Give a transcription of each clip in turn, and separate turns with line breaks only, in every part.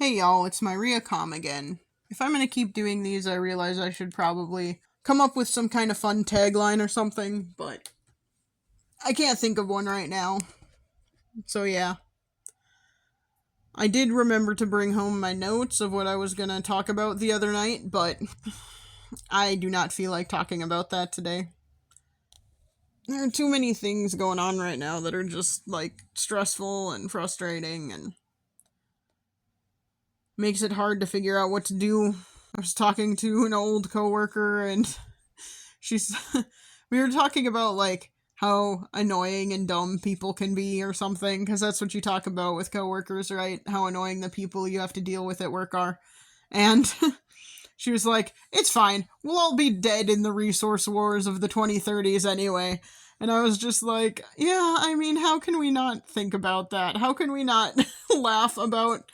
Hey y'all, it's Myriacom again. If I'm gonna keep doing these, I realize I should probably come up with some kind of fun tagline or something, but I can't think of one right now. So yeah. I did remember to bring home my notes of what I was gonna talk about the other night, but I do not feel like talking about that today. There are too many things going on right now that are just, stressful and frustrating and makes it hard to figure out what to do. I was talking to an old coworker and she's we were talking about how annoying and dumb people can be or something, because that's what you talk about with coworkers, right? How annoying the people you have to deal with at work are. And she was like, it's fine, we'll all be dead in the resource wars of the 2030s anyway. And I was just like, yeah, I mean, how can we not think about that? How can we not laugh about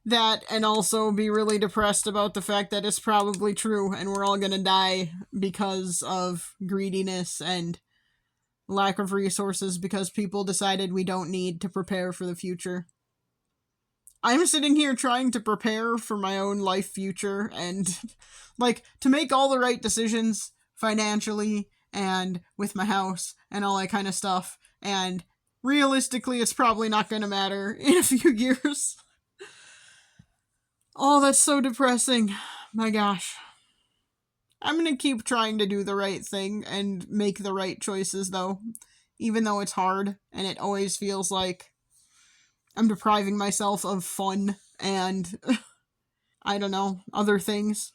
that and also be really depressed about the fact that it's probably true and we're all gonna die because of greediness and lack of resources because people decided we don't need to prepare for the future. I'm sitting here trying to prepare for my own life future and to make all the right decisions financially and with my house and all that kind of stuff, and realistically it's probably not going to matter in a few years. Oh, that's so depressing. My gosh. I'm gonna keep trying to do the right thing and make the right choices, though. Even though it's hard, and it always feels like I'm depriving myself of fun and, I don't know, other things.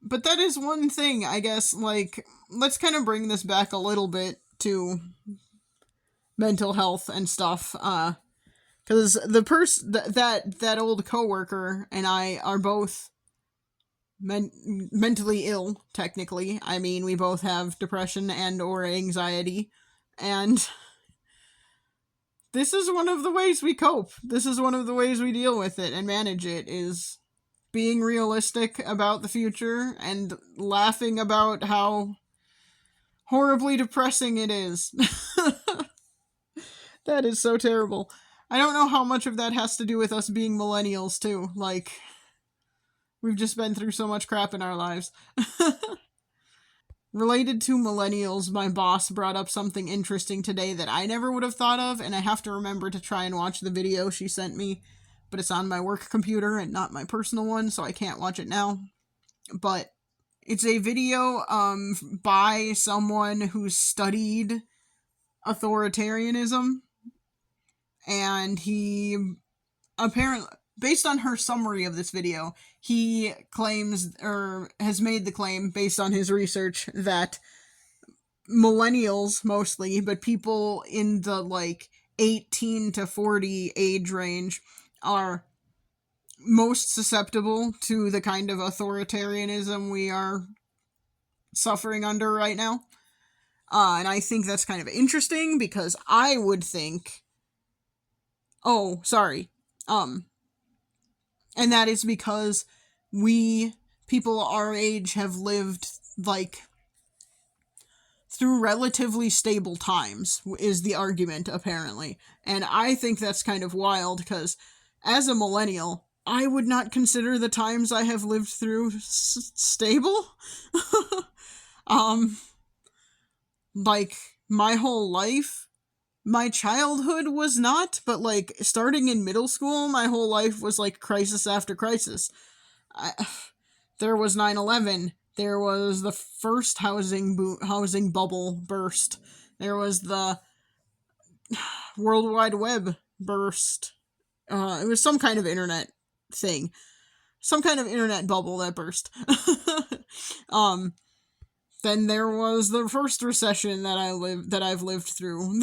But that is one thing, I guess, let's kind of bring this back a little bit to mental health and stuff, because the that old coworker and I are both mentally ill, technically. I mean, we both have depression and or anxiety, and this is one of the ways we cope. This is one of the ways we deal with it and manage it, is being realistic about the future and laughing about how horribly depressing it is. That is so terrible. I don't know how much of that has to do with us being millennials, too. We've just been through so much crap in our lives. Related to millennials, my boss brought up something interesting today that I never would have thought of, and I have to remember to try and watch the video she sent me, but it's on my work computer and not my personal one, so I can't watch it now. But it's a video by someone who studied authoritarianism, and he apparently, based on her summary of this video, he claims, or has made the claim based on his research, that millennials mostly, but people in the 18 to 40 age range, are most susceptible to the kind of authoritarianism we are suffering under right now. And I think that's kind of interesting because I would think, oh, sorry, and that is because people our age, have lived, through relatively stable times, is the argument, apparently. And I think that's kind of wild, because as a millennial, I would not consider the times I have lived through stable. My whole life, my childhood was not, but starting in middle school, my whole life was crisis after crisis. There was 9/11. There was the first housing bubble burst. There was the World Wide Web burst. It was some kind of internet thing. Some kind of internet bubble that burst. Then there was the first recession that I've lived through.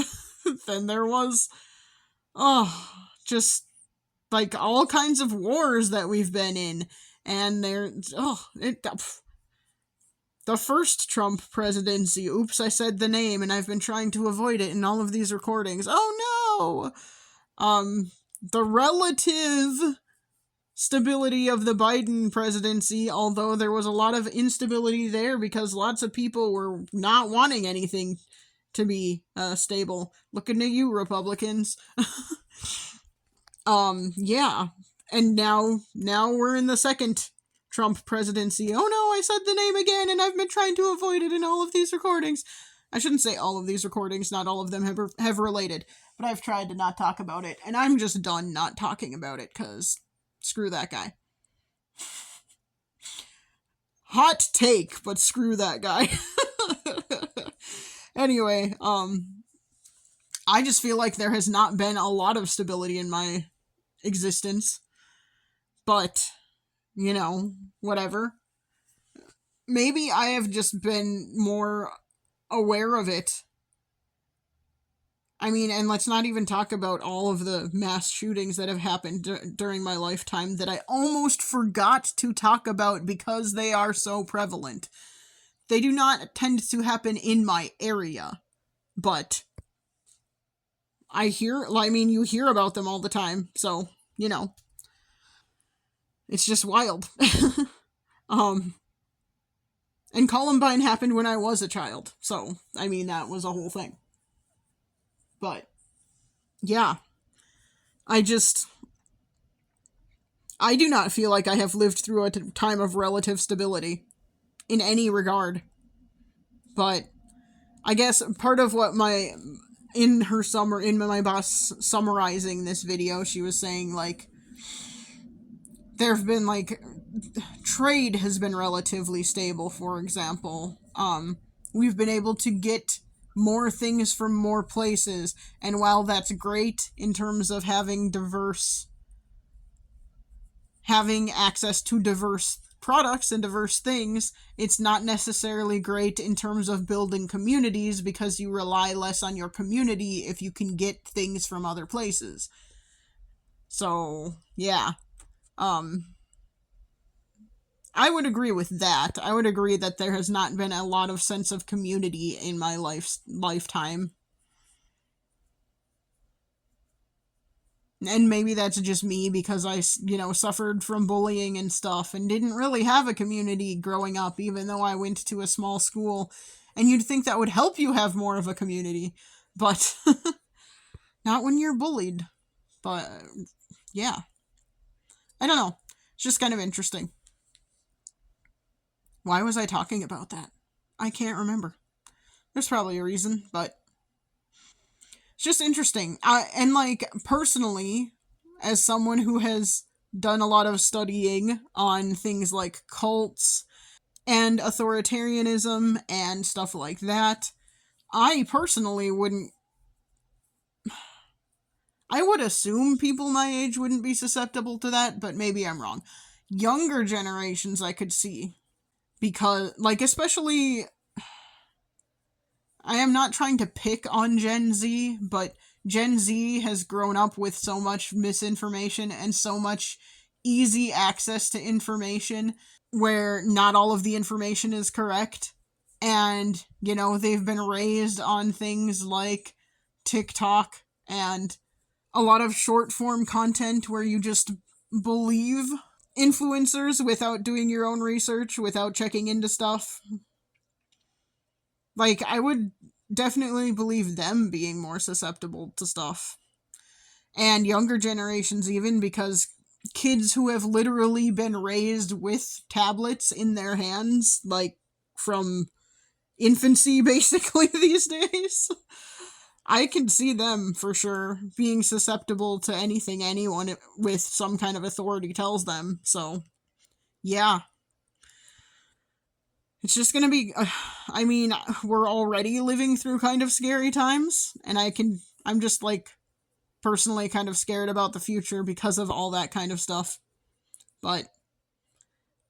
Then there was, just all kinds of wars that we've been in, and the first Trump presidency. Oops, I said the name, and I've been trying to avoid it in all of these recordings. Oh no! The relative stability of the Biden presidency, although there was a lot of instability there because lots of people were not wanting anything to be stable. Looking at you, Republicans. Yeah. And now we're in the second Trump presidency. Oh no, I said the name again, and I've been trying to avoid it in all of these recordings. I shouldn't say all of these recordings, not all of them have related, but I've tried to not talk about it, and I'm just done not talking about it, because screw that guy. Hot take, but screw that guy. Anyway, I just feel like there has not been a lot of stability in my existence. But, whatever. Maybe I have just been more aware of it. I mean, and let's not even talk about all of the mass shootings that have happened during my lifetime that I almost forgot to talk about because they are so prevalent. They do not tend to happen in my area, but you hear about them all the time, so, it's just wild. And Columbine happened when I was a child, so, that was a whole thing. But, yeah. I do not feel like I have lived through a time of relative stability in any regard. But I guess part of what my boss summarizing this video, she was saying, like, there have been, like, trade has been relatively stable, for example. We've been able to get more things from more places, and while that's great in terms of having access to diverse products and diverse things, it's not necessarily great in terms of building communities because you rely less on your community if you can get things from other places. So, yeah. I would agree with that. I would agree that there has not been a lot of sense of community in my lifetime. And maybe that's just me because I, suffered from bullying and stuff and didn't really have a community growing up, even though I went to a small school. And you'd think that would help you have more of a community. But not when you're bullied. But, yeah. I don't know. It's just kind of interesting. Why was I talking about that? I can't remember. There's probably a reason, but it's just interesting. And, like, personally, as someone who has done a lot of studying on things like cults and authoritarianism and stuff like that, I personally I would assume people my age wouldn't be susceptible to that, but maybe I'm wrong. Younger generations I could see. Because, like, especially, I am not trying to pick on Gen Z, but Gen Z has grown up with so much misinformation and so much easy access to information where not all of the information is correct. And, they've been raised on things like TikTok and a lot of short form content where you just believe influencers without doing your own research, without checking into stuff. Like, I would definitely believe them being more susceptible to stuff. And younger generations even, because kids who have literally been raised with tablets in their hands, like, from infancy, basically, these days. I can see them, for sure, being susceptible to anything anyone with some kind of authority tells them, so, yeah. It's just gonna be, we're already living through kind of scary times, and I'm just, like, personally kind of scared about the future because of all that kind of stuff. But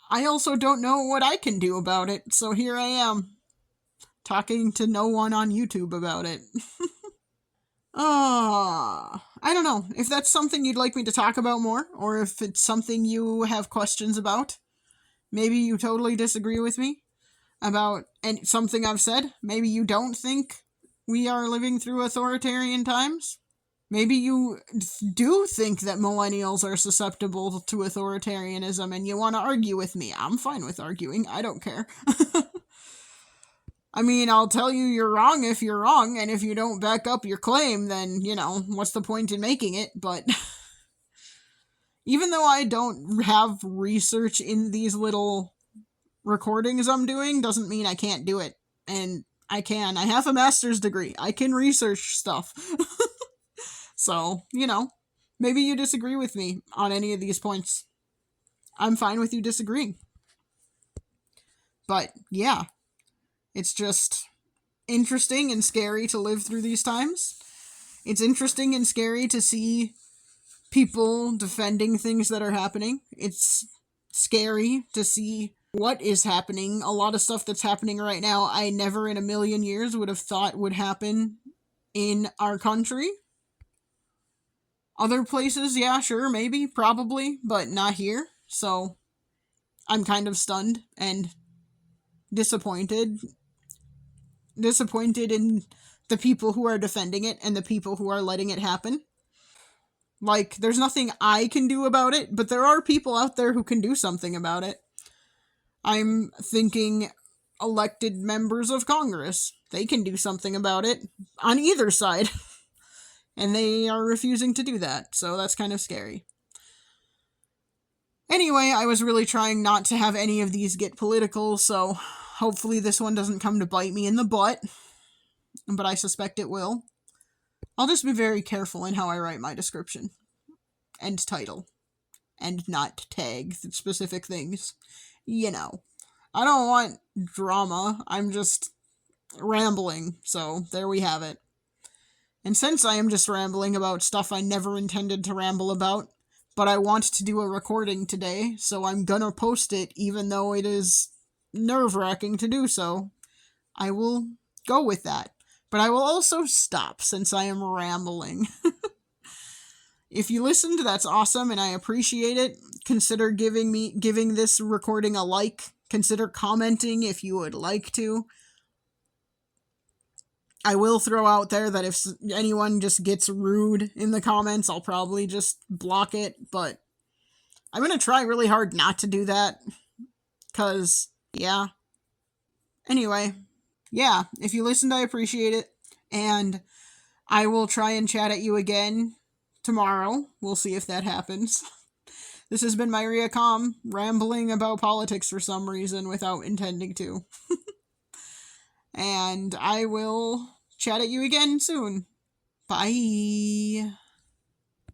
I also don't know what I can do about it, so here I am, talking to no one on YouTube about it. I don't know if that's something you'd like me to talk about more, or if it's something you have questions about. Maybe you totally disagree with me about something I've said. Maybe you don't think we are living through authoritarian times. Maybe you do think that millennials are susceptible to authoritarianism and you want to argue with me. I'm fine with arguing. I don't care. I'll tell you you're wrong if you're wrong, and if you don't back up your claim, then, what's the point in making it? But, Even though I don't have research in these little recordings I'm doing, doesn't mean I can't do it. And I can. I have a master's degree. I can research stuff. So, maybe you disagree with me on any of these points. I'm fine with you disagreeing. But, yeah. It's just interesting and scary to live through these times. It's interesting and scary to see people defending things that are happening. It's scary to see what is happening. A lot of stuff that's happening right now, I never in a million years would have thought would happen in our country. Other places, yeah, sure, maybe, probably, but not here. So I'm kind of stunned and disappointed. Disappointed in the people who are defending it and the people who are letting it happen. Like, there's nothing I can do about it, but there are people out there who can do something about it. I'm thinking elected members of Congress. They can do something about it on either side. And they are refusing to do that, so that's kind of scary. Anyway, I was really trying not to have any of these get political, so hopefully this one doesn't come to bite me in the butt. But I suspect it will. I'll just be very careful in how I write my description. And title. And not tag specific things. I don't want drama. I'm just rambling, so there we have it. And since I am just rambling about stuff I never intended to ramble about, but I want to do a recording today, so I'm gonna post it even though it is nerve-wracking to do so, I will go with that. But I will also stop since I am rambling. If you listened, that's awesome and I appreciate it. Consider giving this recording a like. Consider commenting if you would like to. I will throw out there that if anyone just gets rude in the comments, I'll probably just block it, but I'm gonna try really hard not to do that, cause, yeah. Anyway, yeah, if you listened, I appreciate it, and I will try and chat at you again tomorrow. We'll see if that happens. This has been Myria Com, rambling about politics for some reason without intending to. And I will chat at you again soon. Bye.